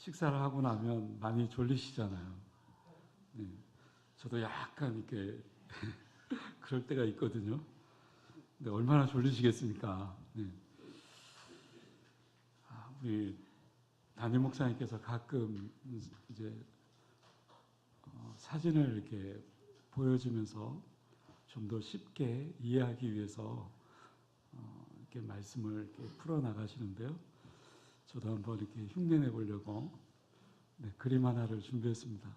식사를 하고 나면 많이 졸리시잖아요. 네. 저도 약간 이렇게 그럴 때가 있거든요. 근데 얼마나 졸리시겠습니까? 네. 우리 담임 목사님께서 가끔 이제 사진을 이렇게 보여주면서 좀 더 쉽게 이해하기 위해서 이렇게 말씀을 이렇게 풀어 나가시는데요. 저도 한번 이렇게 흉내내 보려고 그림 하나를 준비했습니다.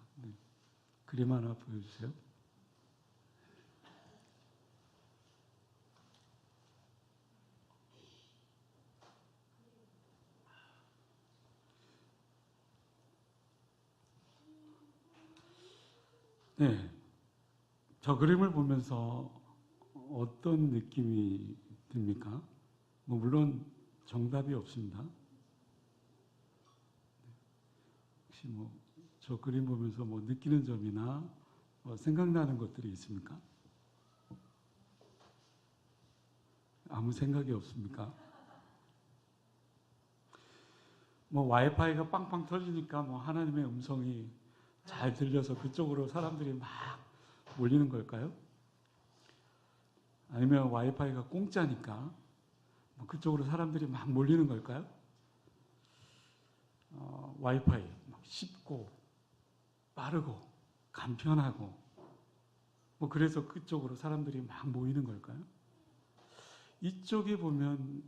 그림 하나 보여주세요. 네, 저 그림을 보면서 어떤 느낌이 듭니까? 물론 정답이 없습니다. 혹시 저 그림 보면서 느끼는 점이나 생각나는 것들이 있습니까? 아무 생각이 없습니까? 와이파이가 빵빵 터지니까 하나님의 음성이 잘 들려서 그쪽으로 사람들이 막 몰리는 걸까요? 아니면 와이파이가 공짜니까 그쪽으로 사람들이 막 몰리는 걸까요? 와이파이 쉽고 빠르고 간편하고 그래서 그쪽으로 사람들이 막 모이는 걸까요? 이쪽에 보면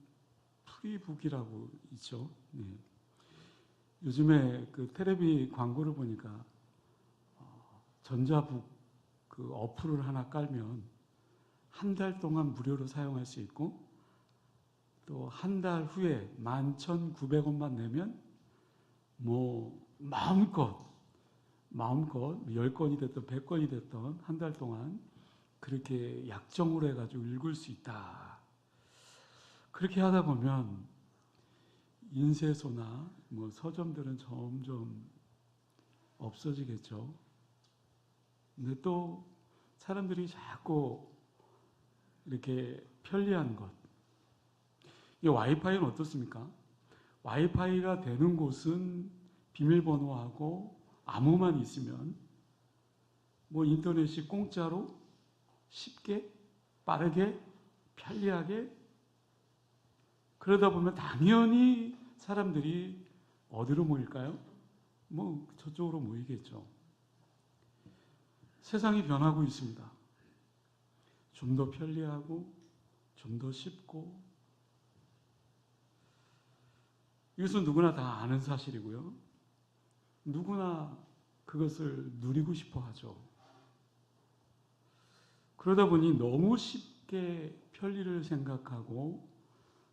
프리북이라고 있죠. 네. 요즘에 그 텔레비 광고를 보니까 전자북 그 어플을 하나 깔면 한 달 동안 무료로 사용할 수 있고 또 한 달 후에 11,900원만 내면 마음껏 10권이 됐든 100권이 됐든 한 달 동안 그렇게 약정으로 해가지고 읽을 수 있다. 그렇게 하다 보면 인쇄소나 서점들은 점점 없어지겠죠. 근데 또 사람들이 자꾸 이렇게 편리한 것. 이 와이파이는 어떻습니까? 와이파이가 되는 곳은 비밀번호하고 암호만 있으면 인터넷이 공짜로 쉽게 빠르게 편리하게 그러다 보면 당연히 사람들이 어디로 모일까요? 저쪽으로 모이겠죠. 세상이 변하고 있습니다. 좀 더 편리하고 좀 더 쉽고 이것은 누구나 다 아는 사실이고요. 누구나 그것을 누리고 싶어 하죠. 그러다 보니 너무 쉽게 편리를 생각하고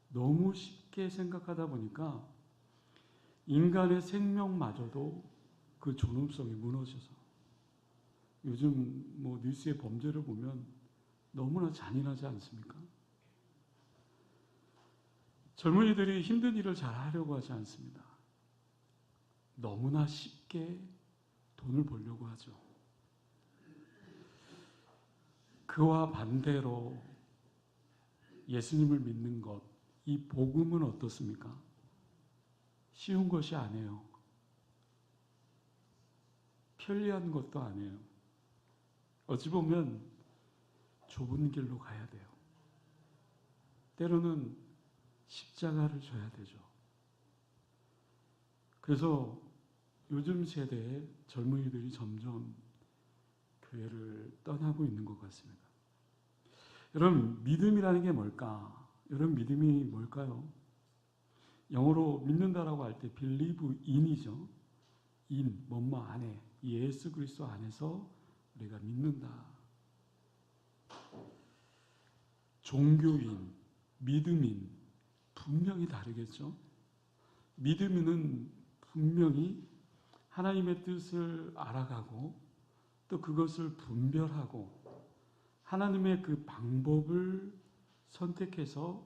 너무 쉽게 생각하다 보니까 인간의 생명마저도 그 존엄성이 무너져서 요즘 뉴스의 범죄를 보면 너무나 잔인하지 않습니까? 젊은이들이 힘든 일을 잘 하려고 하지 않습니다. 너무나 쉽게 돈을 벌려고 하죠. 그와 반대로 예수님을 믿는 것, 이 복음은 어떻습니까? 쉬운 것이 아니에요. 편리한 것도 아니에요. 어찌 보면 좁은 길로 가야 돼요. 때로는 십자가를 져야 되죠. 그래서 요즘 세대의 젊은이들이 점점 교회를 떠나고 있는 것 같습니다. 여러분, 믿음이라는 게 뭘까? 여러분, 믿음이 뭘까요? 영어로 믿는다라고 할 때 believe in이죠. in, 뭐뭐 안에, 예수 그리스도 안에서 우리가 믿는다. 종교인, 믿음인, 분명히 다르겠죠. 믿음인은 분명히 하나님의 뜻을 알아가고 또 그것을 분별하고 하나님의 그 방법을 선택해서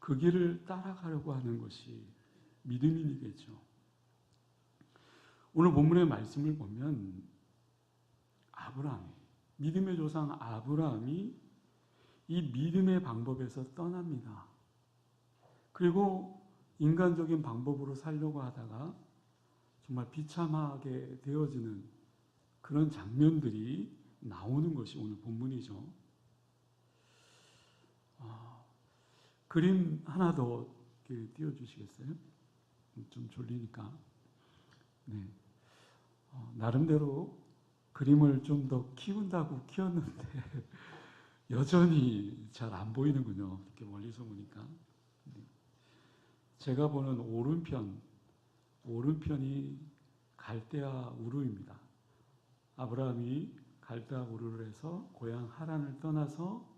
그 길을 따라가려고 하는 것이 믿음인이겠죠. 오늘 본문의 말씀을 보면 아브라함이, 믿음의 조상 아브라함이 이 믿음의 방법에서 떠납니다. 그리고 인간적인 방법으로 살려고 하다가 정말 비참하게 되어지는 그런 장면들이 나오는 것이 오늘 본문이죠. 그림 하나 더 띄워주시겠어요? 좀 졸리니까. 네. 나름대로 그림을 좀 더 키운다고 키웠는데 여전히 잘 안 보이는군요. 이렇게 멀리서 보니까. 네. 제가 보는 오른편이 갈대아 우르입니다. 아브라함이 갈대아 우르를 해서 고향 하란을 떠나서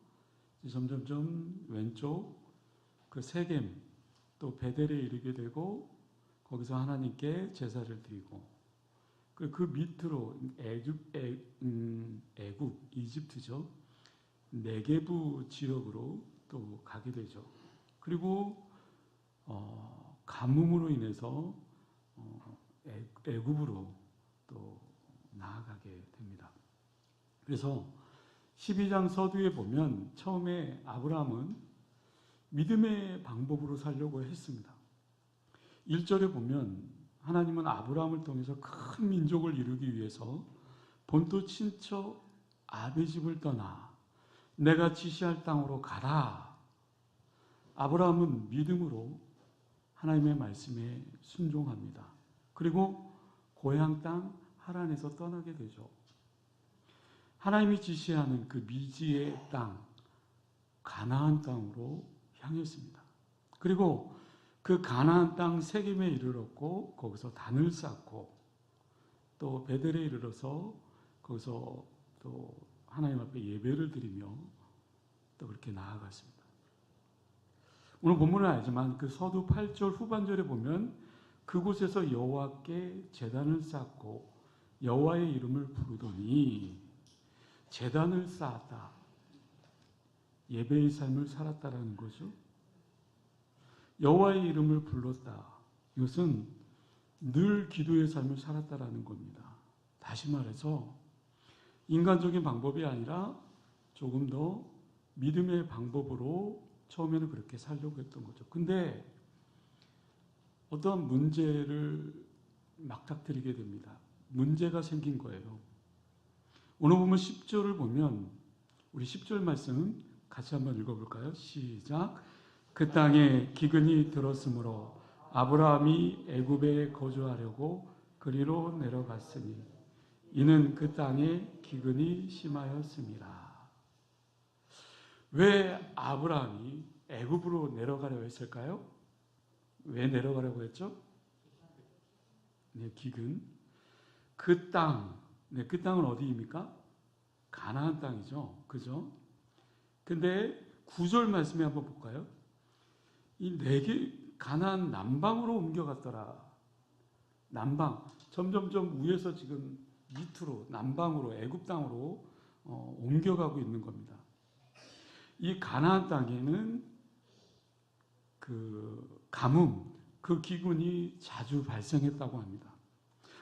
점점점 왼쪽 그 세겜 또 베델에 이르게 되고 거기서 하나님께 제사를 드리고 그 밑으로 애굽 이집트죠. 네게부 지역으로 또 가게 되죠. 그리고 가뭄으로 인해서 애굽으로 또 나아가게 됩니다. 그래서 12장 서두에 보면 처음에 아브라함은 믿음의 방법으로 살려고 했습니다. 1절에 보면 하나님은 아브라함을 통해서 큰 민족을 이루기 위해서 본토 친척 아비 집을 떠나 내가 지시할 땅으로 가라. 아브라함은 믿음으로 하나님의 말씀에 순종합니다. 그리고 고향 땅 하란에서 떠나게 되죠. 하나님이 지시하는 그 미지의 땅, 가나안 땅으로 향했습니다. 그리고 그 가나안 땅 세겜에 이르렀고 거기서 단을 쌓고 또 베델에 이르러서 거기서 또 하나님 앞에 예배를 드리며 또 그렇게 나아갔습니다. 오늘 본문은 알지만 그 서두 8절 후반절에 보면 그곳에서 여호와께 제단을 쌓고 여호와의 이름을 부르더니 제단을 쌓았다. 예배의 삶을 살았다라는 거죠. 여호와의 이름을 불렀다. 이것은 늘 기도의 삶을 살았다라는 겁니다. 다시 말해서 인간적인 방법이 아니라 조금 더 믿음의 방법으로 처음에는 그렇게 살려고 했던 거죠. 근데 어떠한 문제를 맞닥뜨리게 됩니다. 문제가 생긴 거예요. 오늘 보면 10절을 보면 우리 10절 말씀 같이 한번 읽어볼까요? 시작. 그 땅에 기근이 들었으므로 아브라함이 애굽에 거주하려고 그리로 내려갔으니 이는 그 땅에 기근이 심하였습니다. 왜 아브라함이 애굽으로 내려가려 했을까요? 왜 내려가려고 했죠? 네, 기근. 그 땅, 네, 그 땅은 어디입니까? 가나안 땅이죠. 그죠? 근데 9절 말씀에 한번 볼까요? 이 가나안 남방으로 옮겨갔더라. 남방. 점점점 위에서 지금 밑으로, 남방으로, 애굽 땅으로 옮겨가고 있는 겁니다. 이 가나안 땅에는 그 가뭄, 그 기근이 자주 발생했다고 합니다.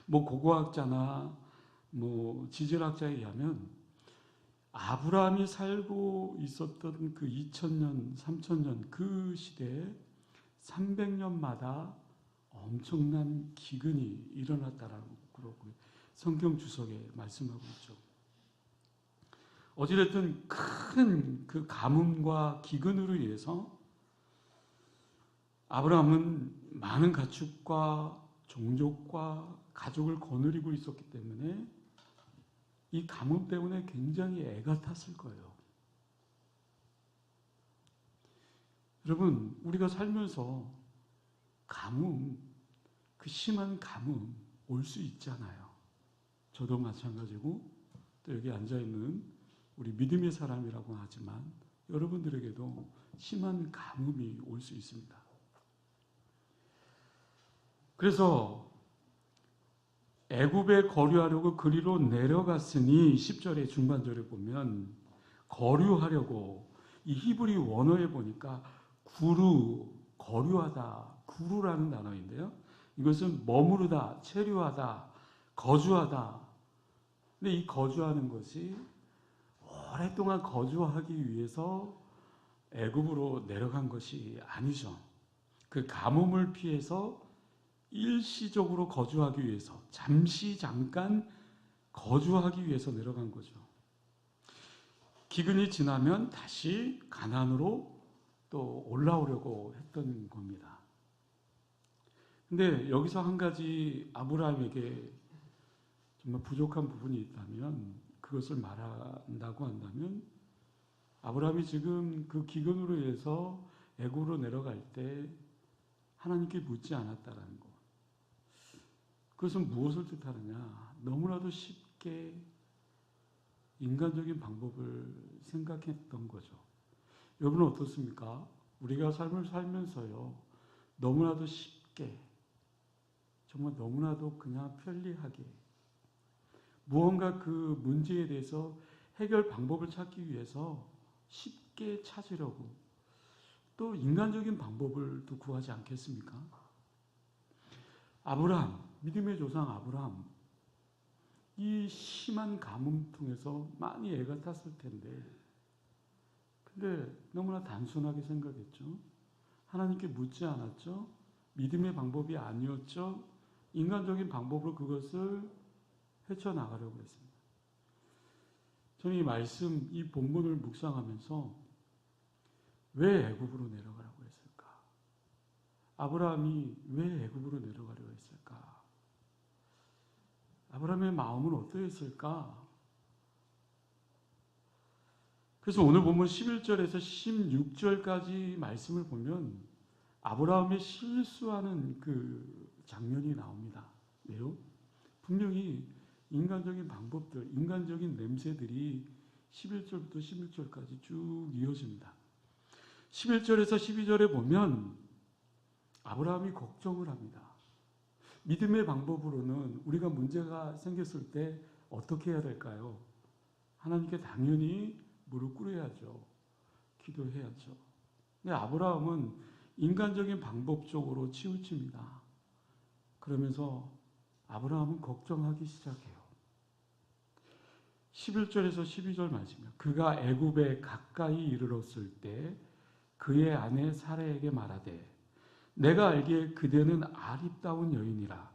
뭐 고고학자나 뭐 지질학자에 의하면 아브라함이 살고 있었던 그 2000년, 3000년 그 시대에 300년마다 엄청난 기근이 일어났다라고 성경 주석에 말씀하고 있죠. 어찌됐든 큰 그 가뭄과 기근으로 인해서 아브라함은 많은 가축과 종족과 가족을 거느리고 있었기 때문에 이 가뭄 때문에 굉장히 애가 탔을 거예요. 여러분, 우리가 살면서 가뭄, 그 심한 가뭄 올 수 있잖아요. 저도 마찬가지고 또 여기 앉아있는 우리 믿음의 사람이라고 하지만 여러분들에게도 심한 가뭄이 올 수 있습니다. 그래서 애굽에 거류하려고 그리로 내려갔으니 10절의 중반절에 보면 거류하려고 이 히브리 원어에 보니까 거류하다, 구루라는 단어인데요. 이것은 머무르다, 체류하다, 거주하다. 근데 이 거주하는 것이 오랫동안 거주하기 위해서 애굽으로 내려간 것이 아니죠. 그 가뭄을 피해서 일시적으로 거주하기 위해서, 잠시 잠깐 거주하기 위해서 내려간 거죠. 기근이 지나면 다시 가나안으로 또 올라오려고 했던 겁니다. 근데 여기서 한 가지 아브라함에게 정말 부족한 부분이 있다면, 그것을 말한다고 한다면, 아브라함이 지금 그 기근으로 인해서 애굽으로 내려갈 때 하나님께 묻지 않았다라는 것. 그것은 무엇을 뜻하느냐? 너무나도 쉽게 인간적인 방법을 생각했던 거죠. 여러분은 어떻습니까? 우리가 삶을 살면서요, 너무나도 쉽게, 정말 너무나도 그냥 편리하게 무언가 그 문제에 대해서 해결 방법을 찾기 위해서 쉽게 찾으려고 또 인간적인 방법을 또 구하지 않겠습니까? 아브라함, 믿음의 조상 아브라함, 이 심한 가뭄 통해서 많이 애가 탔을 텐데, 근데 너무나 단순하게 생각했죠. 하나님께 묻지 않았죠. 믿음의 방법이 아니었죠. 인간적인 방법으로 그것을 헤쳐나가려고 했습니다. 저는 이 말씀, 이 본문을 묵상하면서 왜 애굽으로 내려가라고 했을까? 아브라함이 왜 애굽으로 내려가려고 했을까? 아브라함의 마음은 어떠했을까? 그래서 오늘 보면 11절에서 16절까지 말씀을 보면 아브라함의 실수하는 그 장면이 나옵니다. 왜요? 분명히 인간적인 방법들, 인간적인 냄새들이 11절부터 16절까지 쭉 이어집니다. 11절에서 12절에 보면 아브라함이 걱정을 합니다. 믿음의 방법으로는 우리가 문제가 생겼을 때 어떻게 해야 될까요? 하나님께 당연히 무릎 꿇어야죠. 기도해야죠. 근데 아브라함은 인간적인 방법 쪽으로 치우칩니다. 그러면서 아브라함은 걱정하기 시작해요. 11절에서 12절 말씀이요. 그가 애굽에 가까이 이르렀을 때 그의 아내 사라에게 말하되 내가 알기에 그대는 아립다운 여인이라.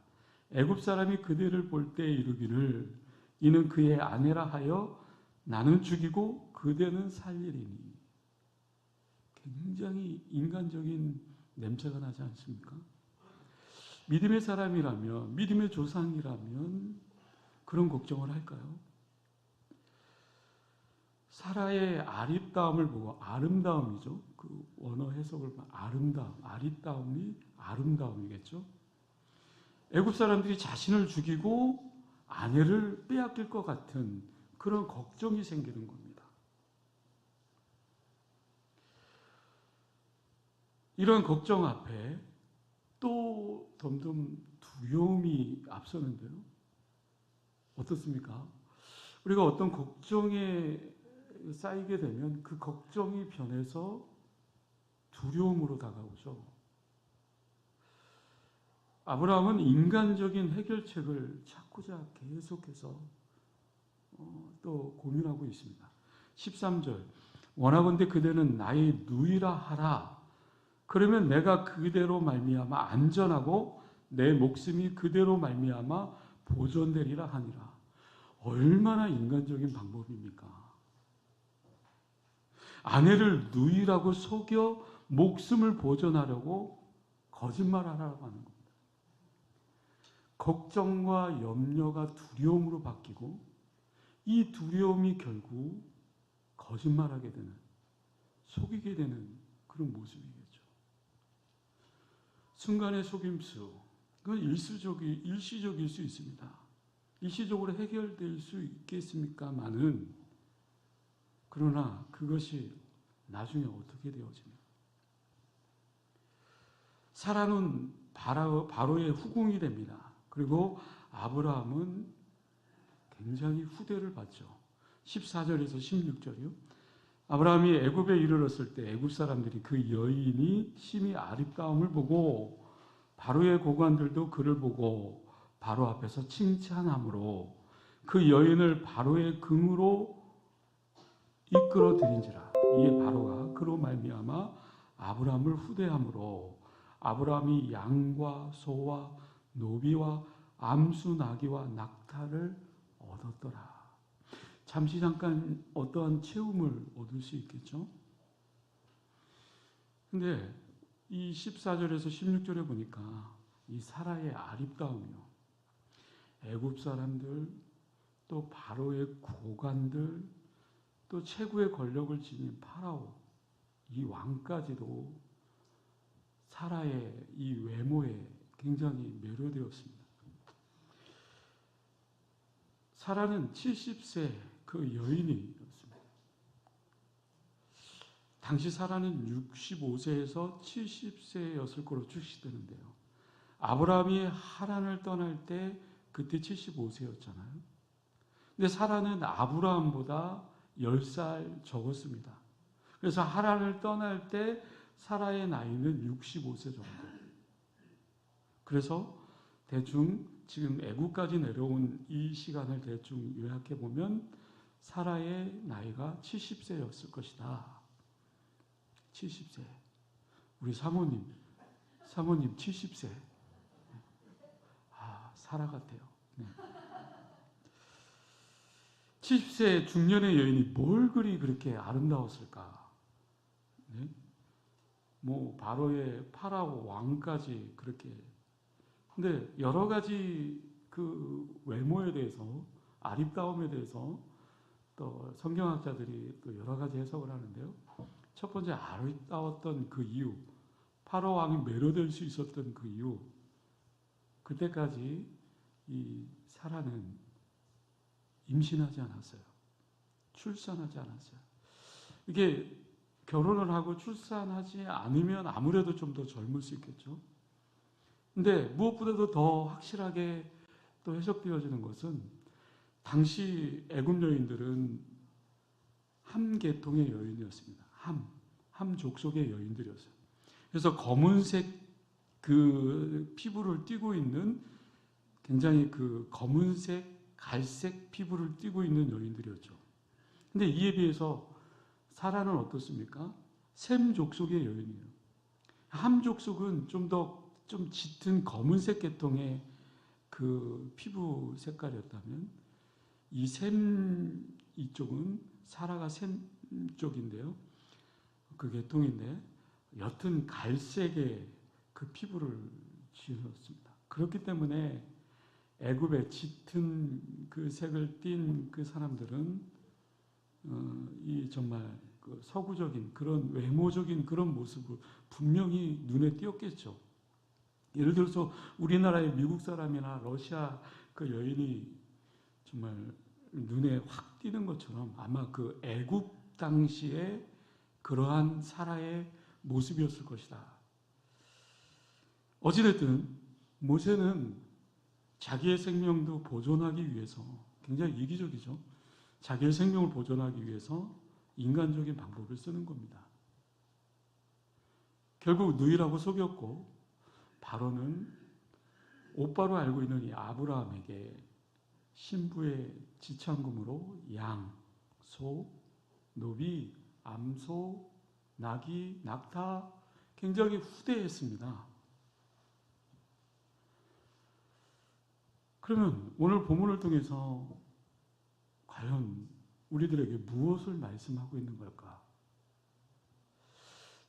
애굽 사람이 그대를 볼 때 이르기를 이는 그의 아내라 하여 나는 죽이고 그대는 살리리니. 굉장히 인간적인 냄새가 나지 않습니까? 믿음의 사람이라면, 믿음의 조상이라면 그런 걱정을 할까요? 사라의 아립다움을 보고, 아름다움이죠. 그 원어 해석을 보면 아름다움, 아립다움이 아름다움이겠죠. 애굽 사람들이 자신을 죽이고 아내를 빼앗길 것 같은 그런 걱정이 생기는 겁니다. 이런 걱정 앞에 또 점점 두려움이 앞서는데요. 어떻습니까? 우리가 어떤 걱정에 쌓이게 되면 그 걱정이 변해서 두려움으로 다가오죠. 아브라함은 인간적인 해결책을 찾고자 계속해서 또 고민하고 있습니다. 13절 원하건대 그대는 나의 누이라 하라. 그러면 내가 그대로 말미암아 안전하고 내 목숨이 그대로 말미암아 보존되리라 하니라. 얼마나 인간적인 방법입니까? 아내를 누이라고 속여 목숨을 보존하려고 거짓말하라고 하는 겁니다. 걱정과 염려가 두려움으로 바뀌고 이 두려움이 결국 거짓말하게 되는, 속이게 되는 그런 모습이겠죠. 순간의 속임수, 그건 일시적일 수 있습니다. 일시적으로 해결될 수 있겠습니까마는, 그러나 그것이 나중에 어떻게 되어집니까? 사라는 바로의 후궁이 됩니다. 그리고 아브라함은 굉장히 후대를 받죠. 14절에서 16절이요. 아브라함이 애굽에 이르렀을 때 애굽 사람들이 그 여인이 심히 아름다움을 보고 바로의 고관들도 그를 보고 바로 앞에서 칭찬함으로 그 여인을 바로의 긍으로 이끌어 들인지라. 이에 바로가 그로 말미암아 아브라함을 후대함으로 아브라함이 양과 소와 노비와 암수 나귀와 낙타를 얻었더라. 잠시 잠깐 어떠한 체험을 얻을 수 있겠죠. 근데 이 14절에서 16절에 보니까 이 사라의 아름다움이요, 애굽 사람들, 또 바로의 고관들, 또 최고의 권력을 지닌 파라오, 이 왕까지도 사라의 이 외모에 굉장히 매료되었습니다. 사라는 70세 그 여인이었습니다. 당시 사라는 65세에서 70세였을 거로 추측되는데요. 아브라함이 하란을 떠날 때 그때 75세였잖아요. 근데 사라는 아브라함보다 10살 적었습니다. 그래서 하란을 떠날 때 사라의 나이는 65세 정도. 그래서 대충 지금 애굽까지 내려온 이 시간을 대충 요약해 보면 사라의 나이가 70세였을 것이다. 70세. 우리 사모님 70세. 아, 사라 같아요. 네. 70세 중년의 여인이 뭘 그렇게 아름다웠을까? 네? 뭐 바로의 파라오 왕까지 그렇게. 근데 여러 가지 그 외모에 대해서, 아름다움에 대해서 또 성경학자들이 또 여러 가지 해석을 하는데요. 첫 번째, 아름다웠던 그 이유, 파라오 왕이 매료될 수 있었던 그 이유, 그때까지 이 사라는 임신하지 않았어요. 출산하지 않았어요. 이게 결혼을 하고 출산하지 않으면 아무래도 좀 더 젊을 수 있겠죠. 근데 무엇보다도 더 확실하게 또 해석되어지는 것은 당시 애굽 여인들은 함 계통의 여인이었습니다. 함 족속의 여인들이었어요. 그래서 검은색 그 피부를 띠고 있는, 굉장히 그 검은색, 갈색 피부를 띠고 있는 여인들이었죠. 근데 이에 비해서 사라는 어떻습니까? 셈 족속의 여인이에요. 함 족속은 좀 짙은 검은색 계통의 그 피부 색깔이었다면, 이 셈 이쪽은, 사라가 셈 쪽인데요, 그 계통인데 옅은 갈색의 그 피부를 지녔습니다. 그렇기 때문에 애굽의 짙은 그 색을 띤 그 사람들은 이 정말 그 서구적인 그런 외모적인 그런 모습을 분명히 눈에 띄었겠죠. 예를 들어서 우리나라의 미국 사람이나 러시아 그 여인이 정말 눈에 확 띄는 것처럼 아마 그 애굽 당시에 그러한 사라의 모습이었을 것이다. 어찌됐든 모세는 자기의 생명도 보존하기 위해서, 굉장히 이기적이죠. 자기의 생명을 보존하기 위해서 인간적인 방법을 쓰는 겁니다. 결국 누이라고 속였고, 바로는 오빠로 알고 있는 이 아브라함에게 신부의 지참금으로 양, 소, 노비, 암소, 나귀, 낙타, 굉장히 후대했습니다. 그러면 오늘 본문을 통해서 과연 우리들에게 무엇을 말씀하고 있는 걸까?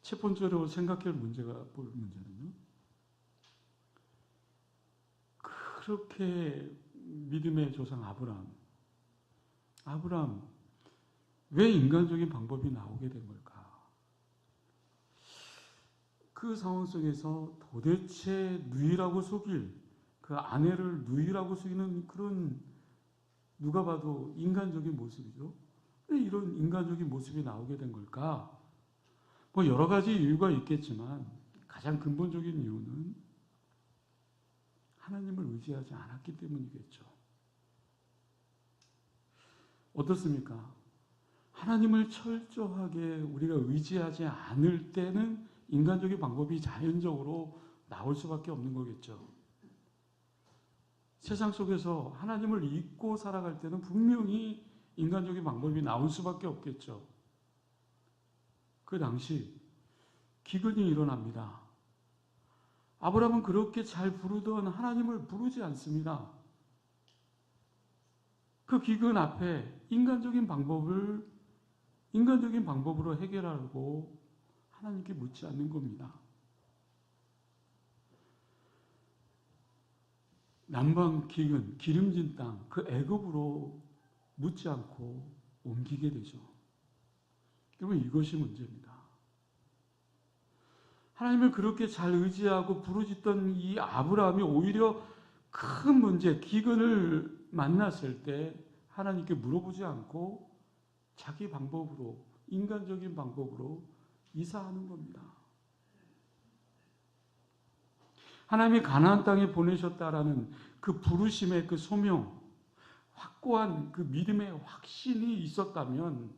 첫 번째로 생각할 볼 문제는요, 그렇게 믿음의 조상 아브라함 왜 인간적인 방법이 나오게 된 걸까? 그 상황 속에서 도대체 누이라고 속일, 그 아내를 누이라고 속이는 그런, 누가 봐도 인간적인 모습이죠. 왜 이런 인간적인 모습이 나오게 된 걸까? 뭐 여러 가지 이유가 있겠지만 가장 근본적인 이유는 하나님을 의지하지 않았기 때문이겠죠. 어떻습니까? 하나님을 철저하게 우리가 의지하지 않을 때는 인간적인 방법이 자연적으로 나올 수밖에 없는 거겠죠. 세상 속에서 하나님을 잊고 살아갈 때는 분명히 인간적인 방법이 나올 수밖에 없겠죠. 그 당시 기근이 일어납니다. 아브라함은 그렇게 잘 부르던 하나님을 부르지 않습니다. 그 기근 앞에 인간적인 방법으로 해결하려고 하나님께 묻지 않는 겁니다. 남방 기근, 기름진 땅, 그 애굽으로 묻지 않고 옮기게 되죠. 여러분, 이것이 문제입니다. 하나님을 그렇게 잘 의지하고 부르짖던 이 아브라함이 오히려 큰 문제, 기근을 만났을 때 하나님께 물어보지 않고 자기 방법으로, 인간적인 방법으로 이사하는 겁니다. 하나님이 가나안 땅에 보내셨다라는 그 부르심의 그 소명, 확고한 그 믿음의 확신이 있었다면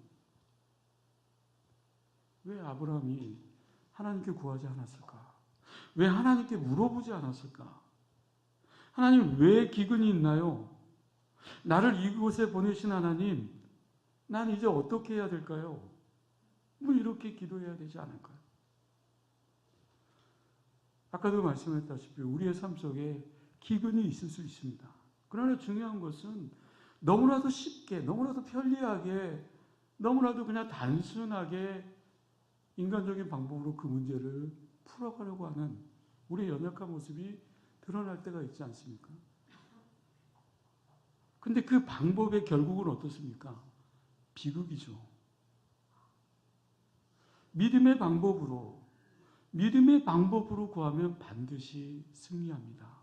왜 아브라함이 하나님께 구하지 않았을까? 왜 하나님께 물어보지 않았을까? 하나님, 왜 기근이 있나요? 나를 이곳에 보내신 하나님, 난 이제 어떻게 해야 될까요? 뭐 이렇게 기도해야 되지 않을까요? 아까도 말씀했다시피 우리의 삶 속에 기근이 있을 수 있습니다. 그러나 중요한 것은 너무나도 쉽게, 너무나도 편리하게, 너무나도 그냥 단순하게 인간적인 방법으로 그 문제를 풀어가려고 하는 우리의 연약한 모습이 드러날 때가 있지 않습니까? 근데 그 방법의 결국은 어떻습니까? 비극이죠. 믿음의 방법으로 구하면 반드시 승리합니다.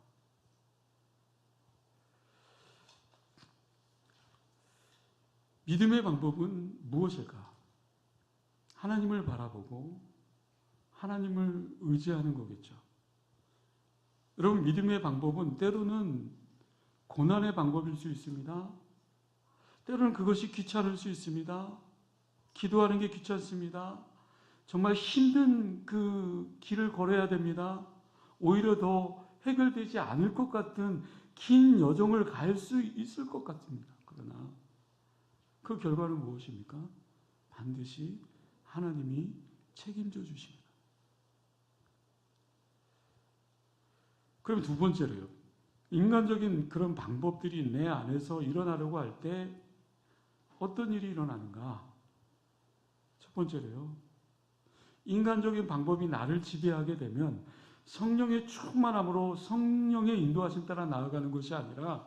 믿음의 방법은 무엇일까? 하나님을 바라보고 하나님을 의지하는 거겠죠. 여러분, 믿음의 방법은 때로는 고난의 방법일 수 있습니다. 때로는 그것이 귀찮을 수 있습니다. 기도하는 게 귀찮습니다. 정말 힘든 그 길을 걸어야 됩니다. 오히려 더 해결되지 않을 것 같은 긴 여정을 갈 수 있을 것 같습니다. 그러나 그 결과는 무엇입니까? 반드시 하나님이 책임져 주십니다. 그럼 두 번째로요. 인간적인 그런 방법들이 내 안에서 일어나려고 할 때 어떤 일이 일어나는가? 첫 번째로요. 인간적인 방법이 나를 지배하게 되면 성령의 충만함으로 성령의 인도하심 따라 나아가는 것이 아니라,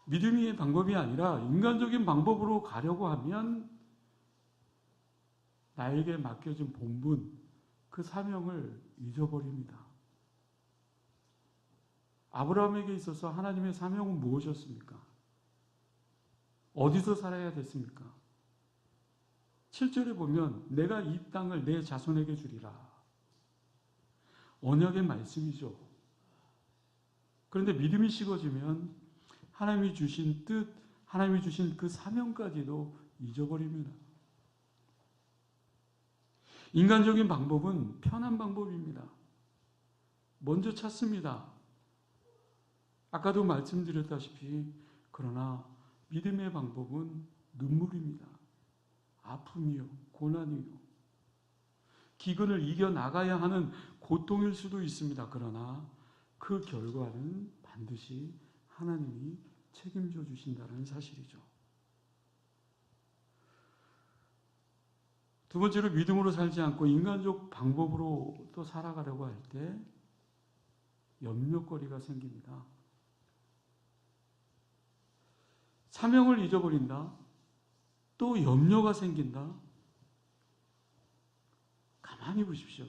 믿음의 방법이 아니라 인간적인 방법으로 가려고 하면 나에게 맡겨진 본분, 그 사명을 잊어버립니다. 아브라함에게 있어서 하나님의 사명은 무엇이었습니까? 어디서 살아야 됐습니까? 7절에 보면 내가 이 땅을 내 자손에게 주리라. 언약의 말씀이죠. 그런데 믿음이 식어지면 하나님이 주신 뜻, 하나님이 주신 그 사명까지도 잊어버립니다. 인간적인 방법은 편한 방법입니다. 먼저 찾습니다. 아까도 말씀드렸다시피, 그러나 믿음의 방법은 눈물입니다. 아픔이요, 고난이요, 기근을 이겨나가야 하는 고통일 수도 있습니다. 그러나 그 결과는 반드시 하나님이 책임져 주신다는 사실이죠. 두 번째로, 믿음으로 살지 않고 인간적 방법으로 또 살아가려고 할 때 염려거리가 생깁니다. 사명을 잊어버린다. 또 염려가 생긴다. 가만히 보십시오.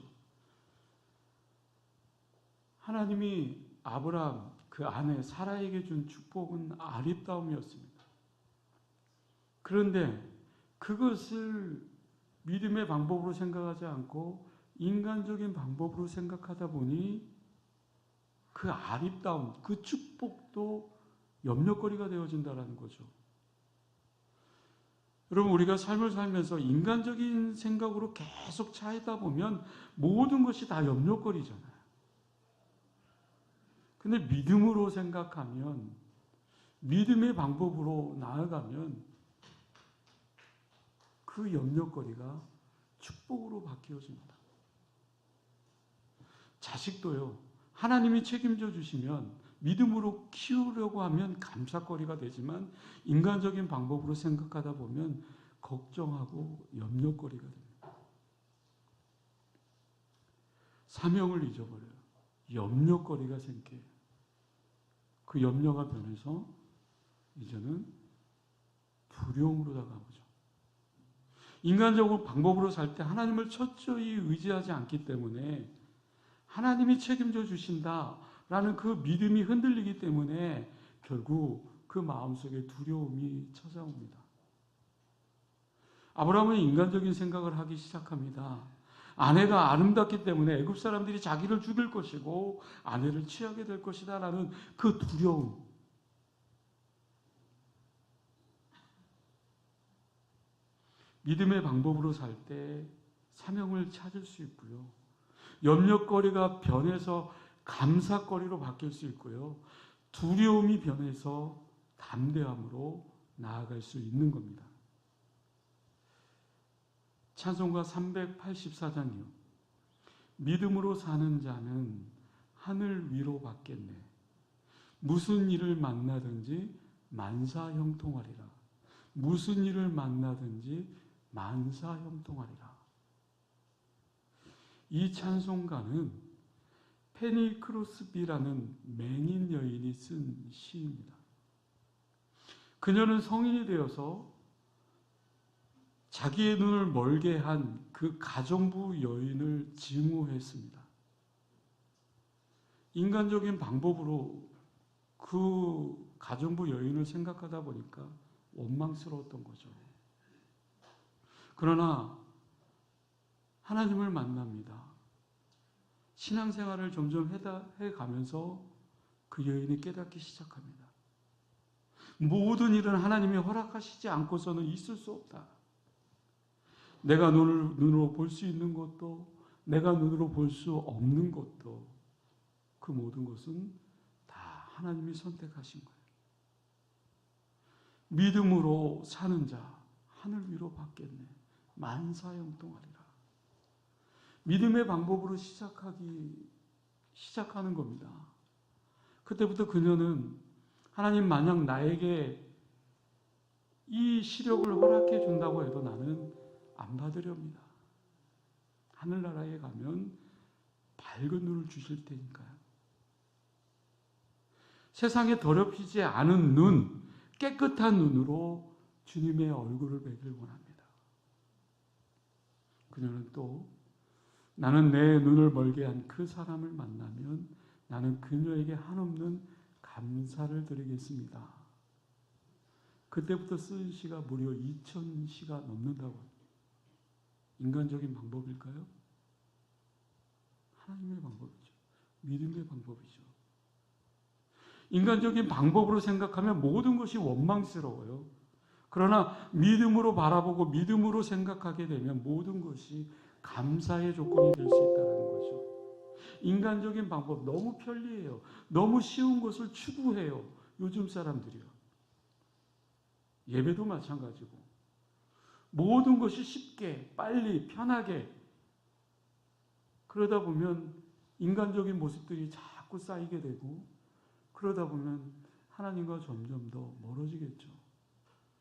하나님이 아브라함 그 아내 사라에게 준 축복은 아름다움이었습니다. 그런데 그것을 믿음의 방법으로 생각하지 않고 인간적인 방법으로 생각하다 보니 그 아름다움, 그 축복도 염려거리가 되어진다는 거죠. 여러분, 우리가 삶을 살면서 인간적인 생각으로 계속 차이다 보면 모든 것이 다 염려거리잖아요. 근데 믿음으로 생각하면, 믿음의 방법으로 나아가면 그 염려거리가 축복으로 바뀌어집니다. 자식도요, 하나님이 책임져 주시면 믿음으로 키우려고 하면 감사거리가 되지만 인간적인 방법으로 생각하다 보면 걱정하고 염려거리가 됩니다. 사명을 잊어버려요. 염려거리가 생겨요. 그 염려가 변해서 이제는 두려움으로 다가오죠. 인간적으로 방법으로 살 때 하나님을 철저히 의지하지 않기 때문에 하나님이 책임져 주신다라는 그 믿음이 흔들리기 때문에 결국 그 마음속에 두려움이 찾아옵니다. 아브라함은 인간적인 생각을 하기 시작합니다. 아내가 아름답기 때문에 애굽 사람들이 자기를 죽일 것이고 아내를 취하게 될 것이다 라는 그 두려움. 믿음의 방법으로 살 때 사명을 찾을 수 있고요. 염려거리가 변해서 감사거리로 바뀔 수 있고요. 두려움이 변해서 담대함으로 나아갈 수 있는 겁니다. 찬송가 384장이요. 믿음으로 사는 자는 하늘 위로 받겠네. 무슨 일을 만나든지 만사형통하리라. 무슨 일을 만나든지 만사형통하리라. 이 찬송가는 페니 크로스비라는 맹인 여인이 쓴 시입니다. 그녀는 성인이 되어서 자기의 눈을 멀게 한 그 가정부 여인을 증오했습니다. 인간적인 방법으로 그 가정부 여인을 생각하다 보니까 원망스러웠던 거죠. 그러나 하나님을 만납니다. 신앙생활을 점점 해가면서 그 여인이 깨닫기 시작합니다. 모든 일은 하나님이 허락하시지 않고서는 있을 수 없다. 내가 눈으로 볼 수 있는 것도 내가 눈으로 볼 수 없는 것도 그 모든 것은 다 하나님이 선택하신 거예요. 믿음으로 사는 자 하늘 위로 받겠네. 만사형통하리라. 믿음의 방법으로 시작하는 겁니다. 그때부터 그녀는 하나님 만약 나에게 이 시력을 허락해 준다고 해도 나는 안 받으렵니다. 하늘나라에 가면 밝은 눈을 주실 테니까요. 세상에 더럽히지 않은 눈, 깨끗한 눈으로 주님의 얼굴을 뵈길 원합니다. 그녀는 또 나는 내 눈을 멀게 한 그 사람을 만나면 나는 그녀에게 한없는 감사를 드리겠습니다. 그때부터 쓴 시가 무려 2000시가 넘는다고 합니다. 인간적인 방법일까요? 하나님의 방법이죠. 믿음의 방법이죠. 인간적인 방법으로 생각하면 모든 것이 원망스러워요. 그러나 믿음으로 바라보고 믿음으로 생각하게 되면 모든 것이 감사의 조건이 될 수 있다는 거죠. 인간적인 방법 너무 편리해요. 너무 쉬운 것을 추구해요. 요즘 사람들이요. 예배도 마찬가지고. 모든 것이 쉽게, 빨리, 편하게. 그러다 보면 인간적인 모습들이 자꾸 쌓이게 되고 그러다 보면 하나님과 점점 더 멀어지겠죠.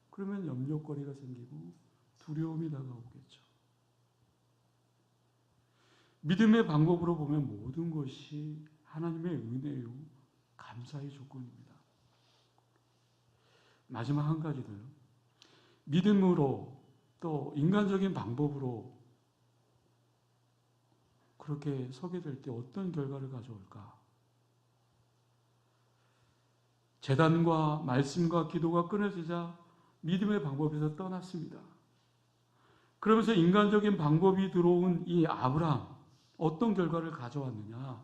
그러면 염려거리가 생기고 두려움이 다가오겠죠. 믿음의 방법으로 보면 모든 것이 하나님의 은혜요, 감사의 조건입니다. 마지막 한 가지 더요. 믿음으로 또 인간적인 방법으로 그렇게 서게 될 때 어떤 결과를 가져올까? 제단과 말씀과 기도가 끊어지자 믿음의 방법에서 떠났습니다. 그러면서 인간적인 방법이 들어온 이 아브라함, 어떤 결과를 가져왔느냐?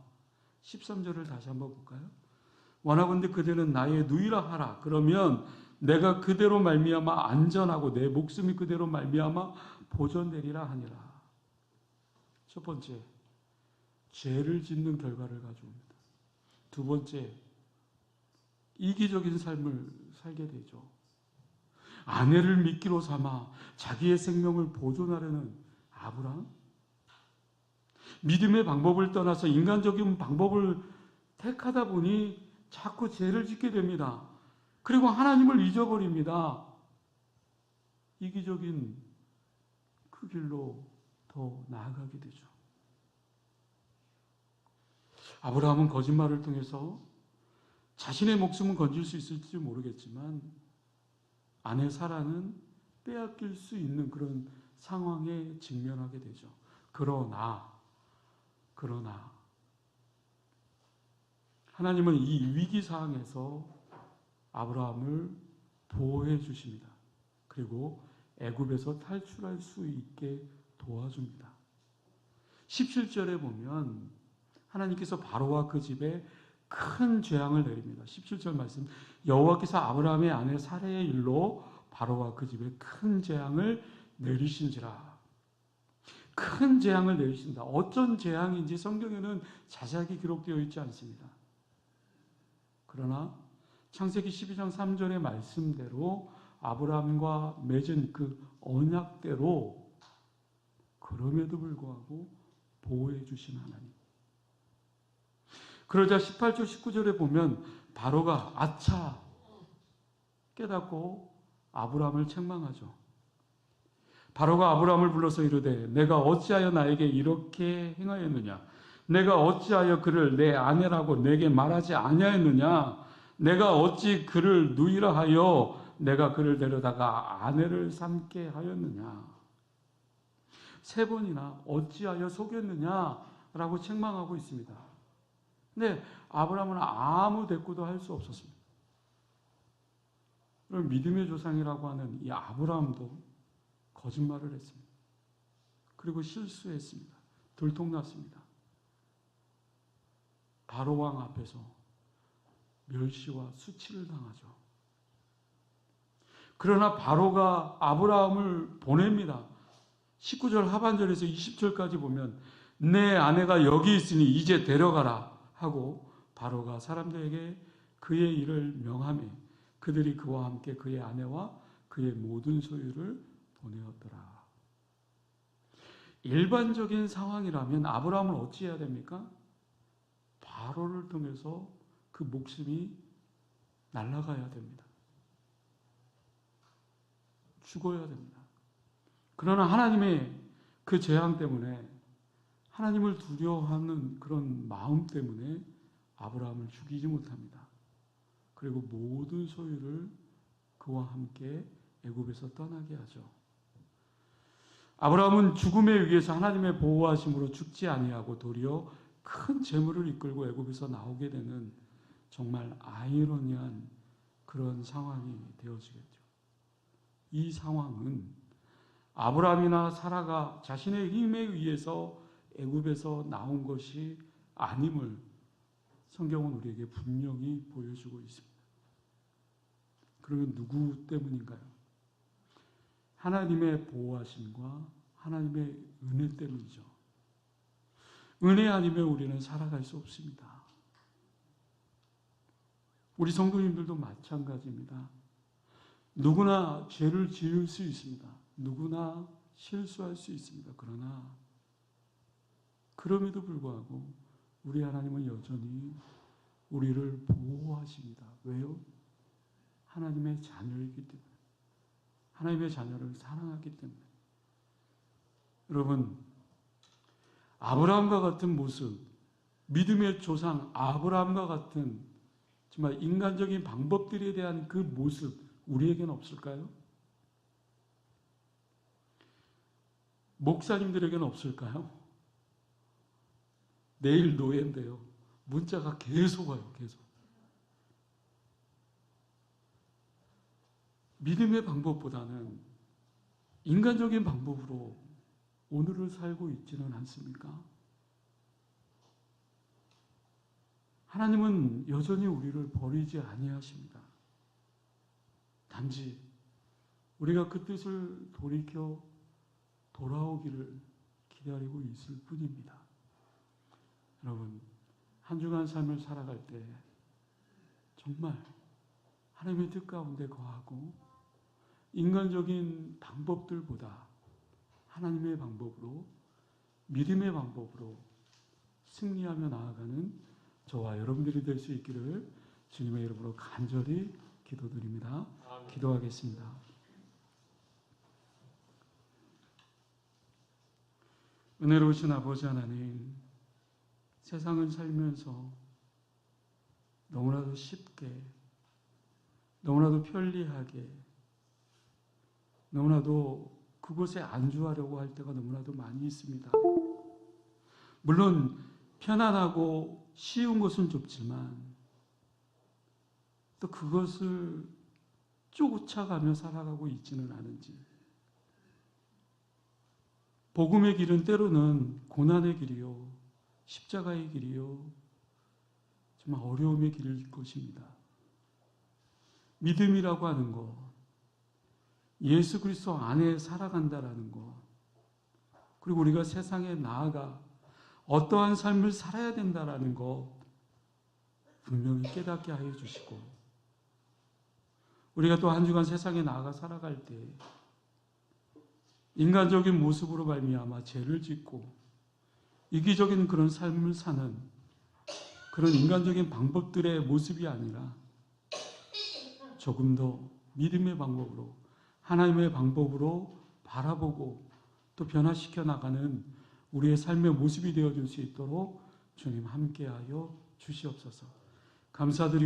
13절을 다시 한번 볼까요? 원하건대 그대는 나의 누이라 하라. 그러면 내가 그대로 말미암아 안전하고 내 목숨이 그대로 말미암아 보존되리라 하니라. 첫 번째, 죄를 짓는 결과를 가져옵니다. 두 번째, 이기적인 삶을 살게 되죠. 아내를 미끼로 삼아 자기의 생명을 보존하려는 아브라함. 믿음의 방법을 떠나서 인간적인 방법을 택하다 보니 자꾸 죄를 짓게 됩니다. 그리고 하나님을 잊어버립니다. 이기적인 그 길로 더 나아가게 되죠. 아브라함은 거짓말을 통해서 자신의 목숨은 건질 수 있을지 모르겠지만 아내 사라는 빼앗길 수 있는 그런 상황에 직면하게 되죠. 그러나 하나님은 이 위기 상황에서 아브라함을 보호해 주십니다. 그리고 애굽에서 탈출할 수 있게 도와줍니다. 17절에 보면 하나님께서 바로와 그 집에 큰 재앙을 내립니다. 17절 말씀, 여호와께서 아브라함의 아내 사라의 일로 바로와 그 집에 큰 재앙을 내리신지라. 큰 재앙을 내리신다. 어떤 재앙인지 성경에는 자세하게 기록되어 있지 않습니다. 그러나 창세기 12장 3절의 말씀대로 아브라함과 맺은 그 언약대로 그럼에도 불구하고 보호해 주신 하나님. 그러자 18절 19절에 보면 바로가 아차 깨닫고 아브라함을 책망하죠. 바로가 아브라함을 불러서 이르되 내가 어찌하여 나에게 이렇게 행하였느냐? 내가 어찌하여 그를 내 아내라고 내게 말하지 아니하였느냐? 내가 어찌 그를 누이라 하여 내가 그를 데려다가 아내를 삼게 하였느냐? 3번이나 어찌하여 속였느냐라고 책망하고 있습니다. 근데 아브라함은 아무 대꾸도 할 수 없었습니다. 그럼 믿음의 조상이라고 하는 이 아브라함도 거짓말을 했습니다. 그리고 실수했습니다. 들통났습니다. 바로왕 앞에서 멸시와 수치를 당하죠. 그러나 바로가 아브라함을 보냅니다. 19절 하반절에서 20절까지 보면 내 아내가 여기 있으니 이제 데려가라 하고 바로가 사람들에게 그의 일을 명하매 그들이 그와 함께 그의 아내와 그의 모든 소유를 보내었더라. 일반적인 상황이라면 아브라함은 어찌해야 됩니까? 바로를 통해서 그 목숨이 날아가야 됩니다. 죽어야 됩니다. 그러나 하나님의 그 재앙 때문에 하나님을 두려워하는 그런 마음 때문에 아브라함을 죽이지 못합니다. 그리고 모든 소유를 그와 함께 애굽에서 떠나게 하죠. 아브라함은 죽음에 의해서 하나님의 보호하심으로 죽지 아니하고 도리어 큰 재물을 이끌고 애굽에서 나오게 되는 정말 아이러니한 그런 상황이 되어지겠죠. 이 상황은 아브라함이나 사라가 자신의 힘에 의해서 애굽에서 나온 것이 아님을 성경은 우리에게 분명히 보여주고 있습니다. 그러면 누구 때문인가요? 하나님의 보호하심과 하나님의 은혜 때문이죠. 은혜 아니면 우리는 살아갈 수 없습니다. 우리 성도님들도 마찬가지입니다. 누구나 죄를 지을 수 있습니다. 누구나 실수할 수 있습니다. 그러나 그럼에도 불구하고 우리 하나님은 여전히 우리를 보호하십니다. 왜요? 하나님의 자녀이기 때문에. 하나님의 자녀를 사랑하기 때문에. 여러분, 아브라함과 같은 모습, 믿음의 조상 아브라함과 같은 정말 인간적인 방법들에 대한 그 모습 우리에게는 없을까요? 목사님들에게는 없을까요? 내일 노예인데요. 문자가 계속 와요. 계속. 믿음의 방법보다는 인간적인 방법으로 오늘을 살고 있지는 않습니까? 하나님은 여전히 우리를 버리지 아니하십니다. 단지 우리가 그 뜻을 돌이켜 돌아오기를 기다리고 있을 뿐입니다. 여러분, 한 주간 삶을 살아갈 때 정말 하나님의 뜻 가운데 거하고 인간적인 방법들보다 하나님의 방법으로, 믿음의 방법으로 승리하며 나아가는 저와 여러분들이 될 수 있기를 주님의 이름으로 간절히 기도드립니다. 기도하겠습니다. 은혜로우신 아버지 하나님, 세상을 살면서 너무나도 쉽게, 너무나도 편리하게, 너무나도 그곳에 안주하려고 할 때가 너무나도 많이 있습니다. 물론 편안하고 쉬운 것은 좋지만 또 그것을 쫓아가며 살아가고 있지는 않은지, 복음의 길은 때로는 고난의 길이요, 십자가의 길이요, 정말 어려움의 길일 것입니다. 믿음이라고 하는 것, 예수 그리스도 안에 살아간다라는 것, 그리고 우리가 세상에 나아가 어떠한 삶을 살아야 된다라는 것 분명히 깨닫게 하여 주시고, 우리가 또 한 주간 세상에 나아가 살아갈 때 인간적인 모습으로 말미암아 죄를 짓고 이기적인 그런 삶을 사는 그런 인간적인 방법들의 모습이 아니라 조금 더 믿음의 방법으로, 하나님의 방법으로 바라보고 또 변화시켜 나가는 우리의 삶의 모습이 되어줄 수 있도록 주님 함께하여 주시옵소서. 감사드리옵소서.